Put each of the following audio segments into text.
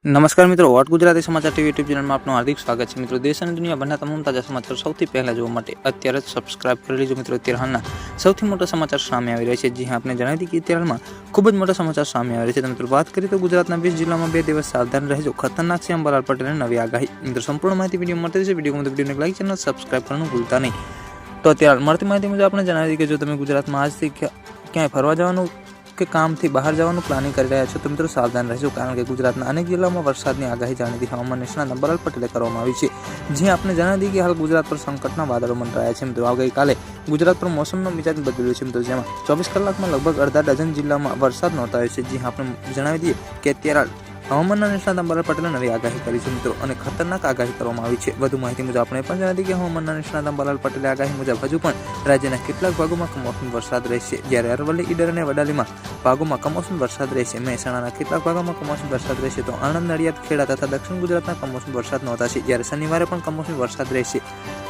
નમસ્કાર મિત્રો, વોટ ગુજરાતી સમાચાર ટીવી યુટ્યુબ ચેનલમાં આપનું હાર્દિક સ્વાગત છે। મિત્રો, દેશ અને દુનિયાભરના તમામ તાજા સમાચાર સૌથી પહેલા જોવા માટે અત્યારે જ સબસ્ક્રાઇબ કરી લેજો। મિત્રો, અત્યારે હાલના સૌથી મોટા સમાચાર સામે આવી રહ્યા છે। જી હા, આપણે જણાવી દીધી કે અત્યારે હાલમાં ખૂબ જ મોટા સમાચાર સામે આવી રહ્યા છે। મિત્રો, વાત કરીએ તો ગુજરાતના 20 જિલ્લામાં 2 દિવસ સાવધાન રહેજો, ખતરનાક છે અંબાલાલ પટેલની નવી આગાહી। મિત્રો, સંપૂર્ણ માહિતી વિડીયો મળતી રહેશે। વિડીયોને લાઈક ચેનલ સબસ્ક્રાઇબ કરવાનું ભૂલતા નહીં। તો અત્યારે મળતી માહિતી મુજબ આપણે જણાવી દીધી કે જો તમે ગુજરાતમાં આજથી ક્યાંય ફરવા જવાનું કે કામથી બહાર જવાનું પ્લાનિંગ કરી રહ્યા છો તો મિત્રો સાવધાન રહેજો, કારણ કે ગુજરાતના અનેક જિલ્લાઓમાં વરસાદની આગાહી જાણીતી હવામાન નિષ્ણાત અંબાલાલ પટેલે કરવામાં આવી છે। જ્યાં આપણે જણાવી દઈએ કે હાલ ગુજરાત પર સંકટના વાદળો મંડરાયા છે। મિત્રો, ગઈકાલે ગુજરાત પર મોસમનો મિજાજ બદલ્યો છે। મિત્રો, જેમાં 24 કલાકમાં લગભગ અડધા ડઝન જિલ્લામાં વરસાદ નોંધાયો છે। જ્યાં આપણે જણાવી દઈએ કે અત્યારે હવામાનના નિષ્ણાત અંબાલાલ પટેલે નવી આગાહી કરી છે મિત્રો, અને ખતરનાક આગાહી કરવામાં આવી છે। વધુ માહિતી મુજબ આપણે પણ જણાવી કે હવામાનના નિષ્ણાત અંબાલાલ પટેલે આગાહી મુજબ હજુ પણ રાજ્યના કેટલાક ભાગોમાં કમોસમી વરસાદ રહેશે, જ્યારે અરવલ્લી, ઈડર અને વડાલીમાં ભાગોમાં કમોસમી વરસાદ રહેશે। મહેસાણાના કેટલાક ભાગોમાં કમોસમી વરસાદ રહેશે, તો આણંદ, નડિયાદ, ખેડા તથા દક્ષિણ ગુજરાતના કમોસમી વરસાદ નોંધાશે, જ્યારે શનિવારે પણ કમોસમી વરસાદ રહેશે।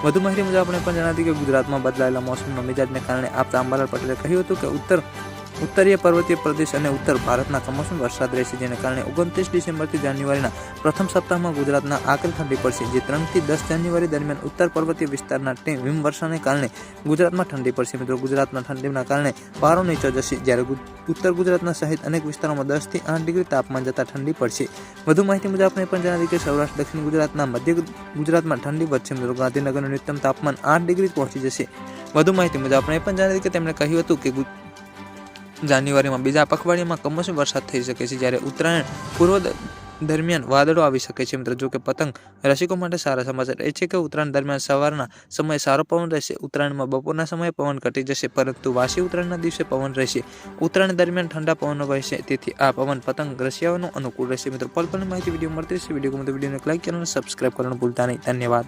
વધુ માહિતી મુજબ આપણે પણ જણાવી કે ગુજરાતમાં બદલાયેલા મોસમનો મિજાજને કારણે આપતા અંબાલાલ પટેલે કહ્યું હતું કે ઉત્તરીય પર્વતીય પ્રદેશ અને ઉત્તર ભારતના કમોસમી વરસાદ રહેશે, જેને કારણે 29 ડિસેમ્બરથી જાન્યુઆરીના પ્રથમ સપ્તાહમાં ગુજરાતના આકરી ઠંડી પડશે, જે 3 થી 10 જાન્યુઆરી દરમિયાન ઉત્તર પર્વતીય વિસ્તારના હિમવર્ષાને કારણે ગુજરાતમાં ઠંડી પડશે। મિત્રો, ગુજરાતમાં ઠંડીના કારણે પારો નીચો જશે, જ્યારે ઉત્તર ગુજરાતના સહિત અનેક વિસ્તારોમાં 10 થી 8 ડિગ્રી તાપમાન જતાં ઠંડી પડશે। વધુ માહિતી મુજબ આપણે પણ જણાવી કે સૌરાષ્ટ્ર, દક્ષિણ ગુજરાતના મધ્ય ગુજરાતમાં ઠંડી વધશે। મિત્રો, ગાંધીનગરનું ન્યૂનતમ તાપમાન 8 ડિગ્રી પહોંચી જશે। વધુ માહિતી મુજબ આપણે પણ જણાવી કે તેમણે કહ્યું હતું કે જાન્યુઆરીમાં બીજા પખવાડિયામાં કમોસમી વરસાદ થઈ શકે છે, જ્યારે ઉત્તરાયણ પૂર્વ દરમિયાન વાદળો આવી શકે છે। મિત્રો, જો કે પતંગ રસિકો માટે સારા સમાચાર એ છે કે ઉત્તરાયણ દરમિયાન સવારના સમયે સારો પવન રહેશે। ઉત્તરાયણમાં બપોરના સમયે પવન ઘટી જશે, પરંતુ વાસી ઉત્તરાયણના દિવસે પવન રહેશે। ઉત્તરાયણ દરમિયાન ઠંડા પવનો વહેશે, તેથી આ પવન પતંગ રસિયાઓનું અનુકૂળ રહેશે। મિત્રો, પલપલની માહિતી વિડીયો મળતી રહેશે। વિડીયોને લાઈક, ચેનલને સબસ્ક્રાઇબ કરવાનું ભૂલતા નહીં। ધન્યવાદ।